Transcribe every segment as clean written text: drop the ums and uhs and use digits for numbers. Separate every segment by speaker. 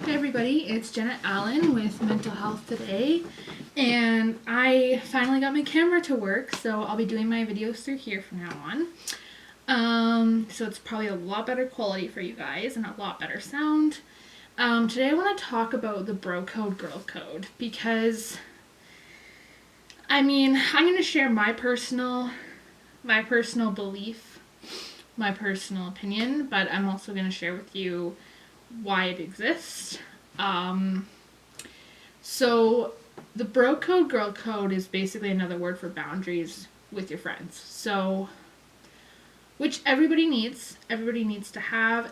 Speaker 1: Hi everybody, it's Jenna Allen with Mental Health Today, and I finally got my camera to work, so I'll be doing my videos through here from now on. So it's probably a lot better quality for you guys and a lot better sound. Today I want to talk about the bro code, girl code, because I'm going to share my personal belief, my personal opinion, but I'm also going to share with you why it exists. So the bro code, girl code is basically another word for boundaries with your friends. So, which everybody needs everyone needs to have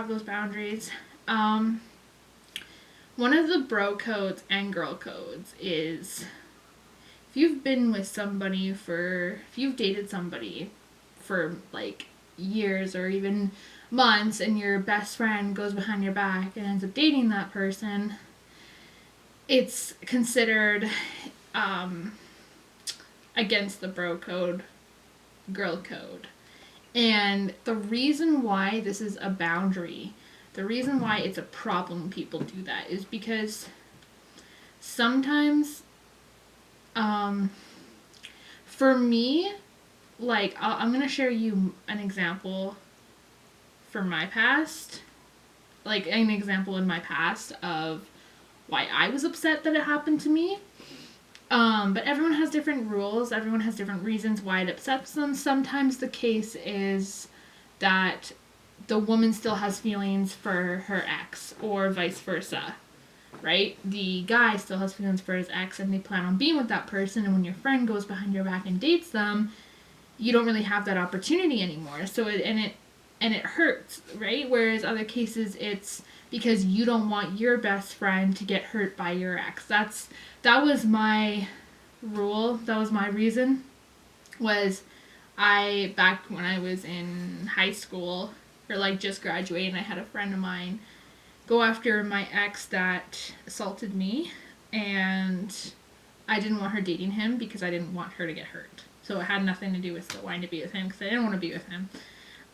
Speaker 1: those boundaries. One of the bro codes and girl codes is if you've dated somebody for like years or even months and your best friend goes behind your back and ends up dating that person, it's considered against the bro code, girl code. And the reason why this is a boundary, the reason why it's a problem when people do that is because sometimes, for me, like, I'm going to share you an example from my past, like an example in my past of why I was upset that it happened to me. But everyone has different rules. Everyone has different reasons why it upsets them. Sometimes the case is that the woman still has feelings for her ex, or vice versa, right? The guy still has feelings for his ex, and they plan on being with that person. And when your friend goes behind your back and dates them, you don't really have that opportunity anymore. So it hurts, right? Whereas other cases, it's because you don't want your best friend to get hurt by your ex. That was my rule. That was my reason. Back when I was in high school, or like just graduating, I had a friend of mine go after my ex that assaulted me, and I didn't want her dating him because I didn't want her to get hurt. So it had nothing to do with still wanting to be with him, because I didn't want to be with him.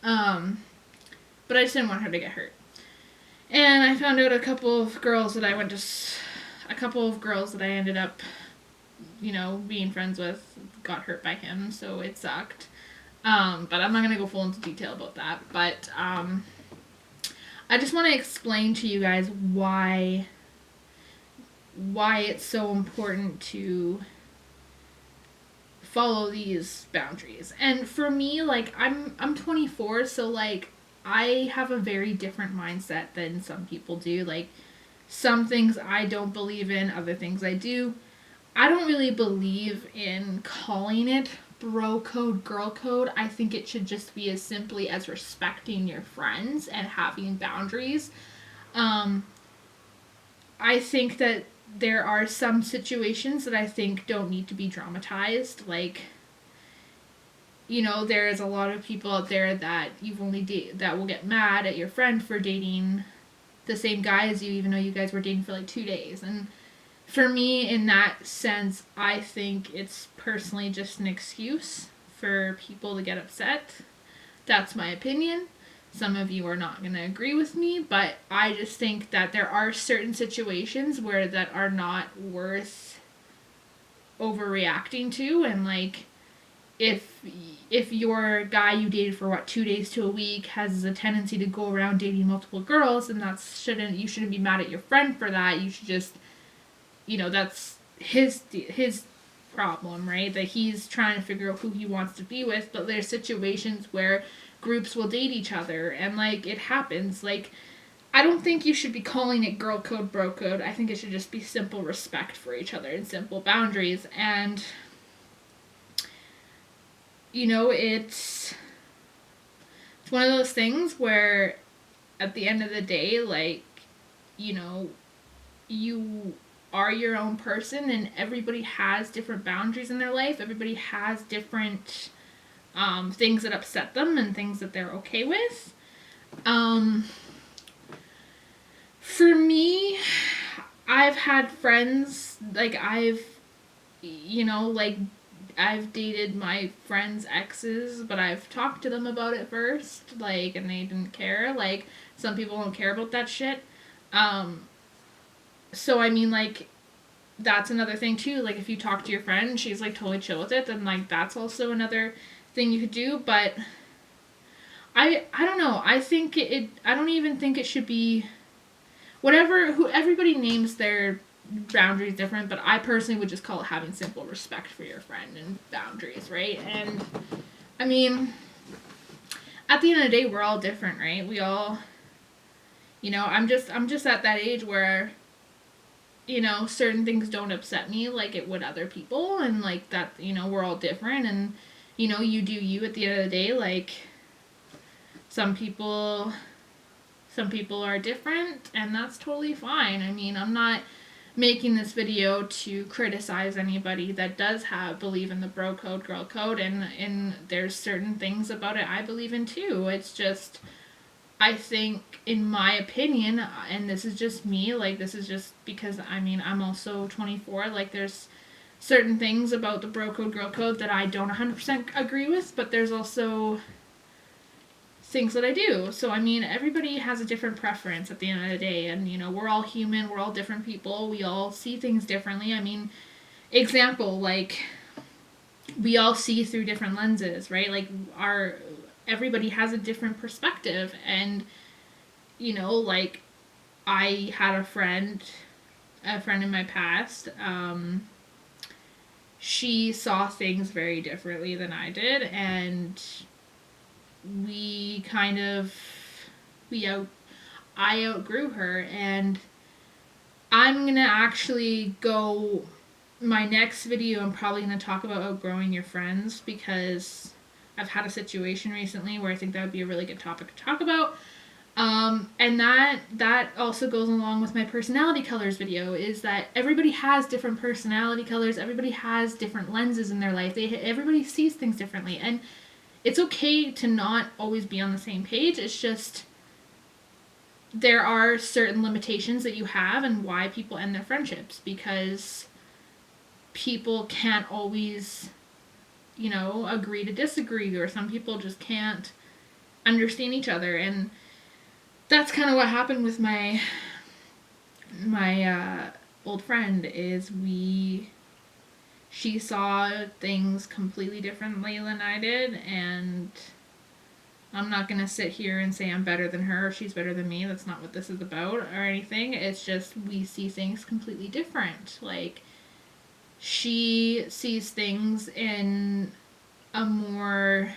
Speaker 1: But I just didn't want her to get hurt. And I found out a couple of girls that I ended up, being friends with got hurt by him, so it sucked. But I'm not going to go full into detail about that. But I just want to explain to you guys why it's so important to follow these boundaries. And for me, like, I'm 24, so like I have a very different mindset than some people do. Like, some things I don't believe in, other things I do. I don't really believe in calling it bro code, girl code. I think it should just be as simply as respecting your friends and having boundaries. I think that there are some situations that I think don't need to be dramatized. Like, there's a lot of people out there that that will get mad at your friend for dating the same guy as you, even though you guys were dating for like 2 days. And for me, in that sense, I think it's personally just an excuse for people to get upset. That's my opinion. Some of you are not going to agree with me, but I just think that there are certain situations where that are not worth overreacting to. And like, if your guy you dated for 2 days to a week has a tendency to go around dating multiple girls, then you shouldn't be mad at your friend for that. You should just, that's his problem, right? That he's trying to figure out who he wants to be with. But there's situations where groups will date each other, and like, it happens. Like, I don't think you should be calling it girl code, bro code. I think it should just be simple respect for each other and simple boundaries. And it's one of those things where at the end of the day, like, you are your own person, and everybody has different boundaries in their life. Everybody has different things that upset them and things that they're okay with. For me, I've had friends, like, I've dated my friends' exes, but I've talked to them about it first, like, and they didn't care. Like, some people don't care about that shit. So I mean, like, that's another thing too. Like, if you talk to your friend and she's like totally chill with it, then like that's also another thing you could do. But I don't know. I think it. I don't even think it should be whatever. Who everybody names their boundaries different, but I personally would just call it having simple respect for your friend and boundaries, right? And I mean, at the end of the day, we're all different, right? We all, I'm just at that age where, certain things don't upset me like it would other people, and like that, we're all different, and you do you at the end of the day. Like, some people some people are different, and that's totally fine. I mean, I'm not making this video to criticize anybody that does believe in the bro code, girl code, and there's certain things about it I believe in too. It's just, I think, in my opinion, and this is just me, like, this is just because, I mean, I'm also 24, like, there's certain things about the bro code, girl code that I don't 100% agree with, but there's also things that I do. So, I mean, everybody has a different preference at the end of the day, and, we're all human, we're all different people, we all see things differently. I mean, example, like, we all see through different lenses, right? Like, everybody has a different perspective, and, like, I had a friend in my past, she saw things very differently than I did, and we kind of we out I outgrew her, and I'm gonna actually go my next video. I'm probably gonna talk about outgrowing your friends, because I've had a situation recently where I think that would be a really good topic to talk about. And that also goes along with my personality colors video, is that everybody has different personality colors, everybody has different lenses in their life, everybody sees things differently, and it's okay to not always be on the same page. It's just, there are certain limitations that you have and why people end their friendships, because people can't always, agree to disagree, or some people just can't understand each other. And that's kind of what happened with my old friend, is she saw things completely differently than I did, and I'm not going to sit here and say I'm better than her or she's better than me. That's not what this is about or anything. It's just, we see things completely different. Like, she sees things in a more,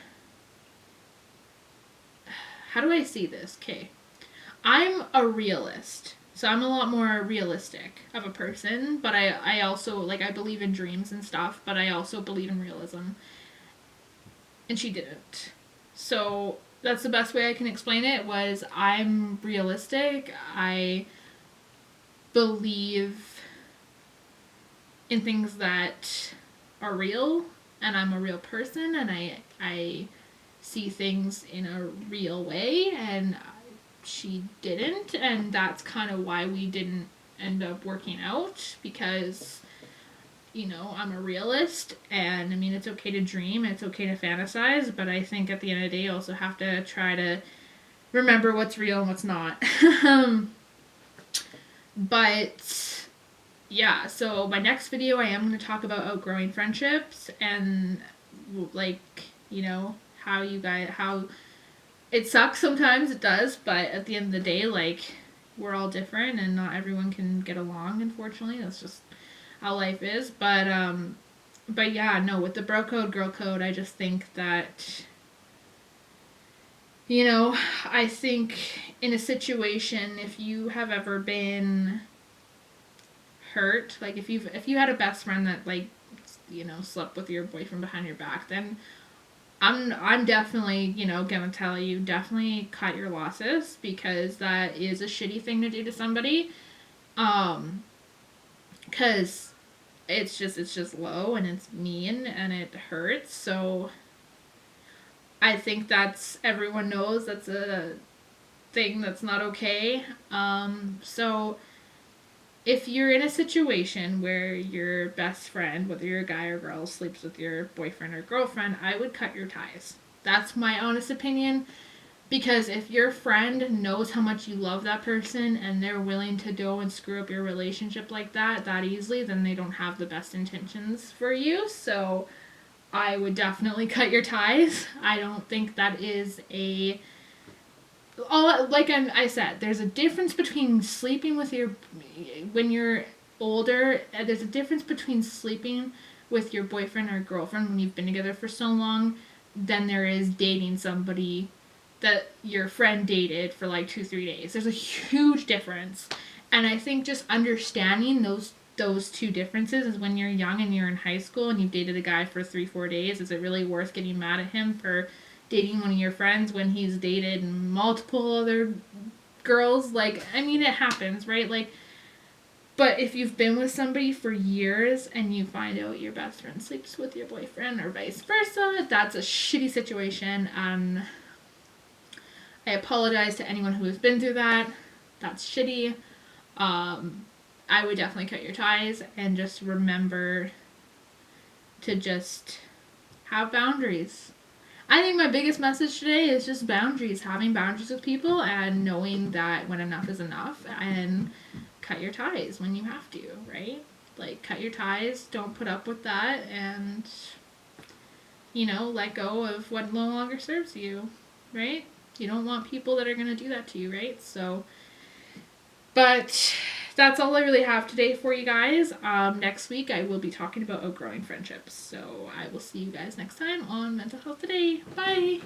Speaker 1: how do I see this? Okay. I'm a realist. So I'm a lot more realistic of a person, but I also, like, I believe in dreams and stuff, but I also believe in realism. And she didn't. So that's the best way I can explain it. Was, I'm realistic. I believe in things that are real, and I'm a real person, and I see things in a real way, and she didn't, and that's kind of why we didn't end up working out, because I'm a realist, and I mean, it's okay to dream, it's okay to fantasize, but I think at the end of the day you also have to try to remember what's real and what's not. But yeah, so my next video I am going to talk about outgrowing friendships, and, like, how it sucks sometimes, it does, but at the end of the day, like, we're all different, and not everyone can get along, unfortunately. That's just how life is. But yeah, no, with the bro code, girl code, I just think that, I think in a situation, if you have ever been hurt, like, if you had a best friend that, like, slept with your boyfriend behind your back, then I'm definitely, gonna tell you, definitely cut your losses, because that is a shitty thing to do to somebody. Cause it's just low, and it's mean, and it hurts. So I think everyone knows that's a thing that's not okay. So if you're in a situation where your best friend, whether you're a guy or girl, sleeps with your boyfriend or girlfriend, I would cut your ties. That's my honest opinion. Because if your friend knows how much you love that person and they're willing to go and screw up your relationship like that easily, then they don't have the best intentions for you. So I would definitely cut your ties. I don't think that is a like I said, there's a difference between sleeping with your when you're older. There's a difference between sleeping with your boyfriend or girlfriend when you've been together for so long than there is dating somebody that your friend dated for like 2-3 days. There's a huge difference, and I think just understanding those two differences is when you're young and you're in high school and you've dated a guy for 3-4 days. Is it really worth getting mad at him for dating one of your friends when he's dated multiple other girls? Like, I mean, it happens, right? Like, but if you've been with somebody for years and you find out your best friend sleeps with your boyfriend or vice versa, that's a shitty situation. I apologize to anyone who has been through that. That's shitty. I would definitely cut your ties and just remember to just have boundaries. I think my biggest message today is just boundaries, having boundaries with people and knowing that when enough is enough, and cut your ties when you have to, right? Like, cut your ties, don't put up with that, and, let go of what no longer serves you, right? You don't want people that are going to do that to you, right? So, but that's all I really have today for you guys. Next week I will be talking about outgrowing friendships. So I will see you guys next time on Mental Health Today. Bye!